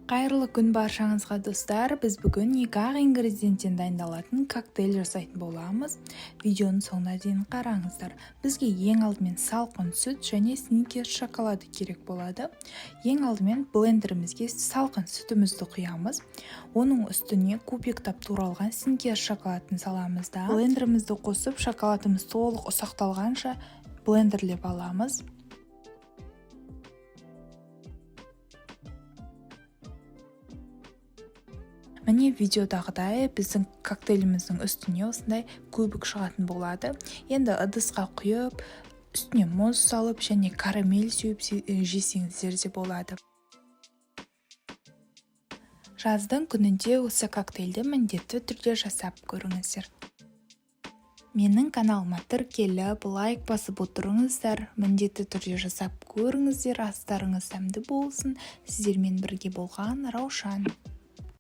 Қайырлы күн баршаңызға достар. Біз бүгін 2 ингредиенттен дайындалатын коктейль жасайтын боламыз. Видеоның соңына дейін қараңыздар. Бізге ең алдымен салқын сүт және сникерс шоколады керек болады. Ең алдымен блендерімізге салқын сүтімізді құямыз. Оның үстіне кубиктап туралған сникерс шоколадын саламыз да блендерімізді қосып, шоколадымыз толық ұсақталғанша блендерлеп аламыз. Міне видеодағыдай біздің коктейліміздің үстіне осындай көбік шығатын болады. Енді ыдысқа құйып, үстіне мұз салып және карамель сеуіп жесеңіздер де болады. Жаздың күнінде осы коктейльді міндетті түрде жасап көріңіздер. Менің каналыма тіркеліп, лайк басып отырыңыздар, міндетті түрде жасап көріңіздер, астарыңыз сәмді болсын. Сіздермен бірге болған Раушан.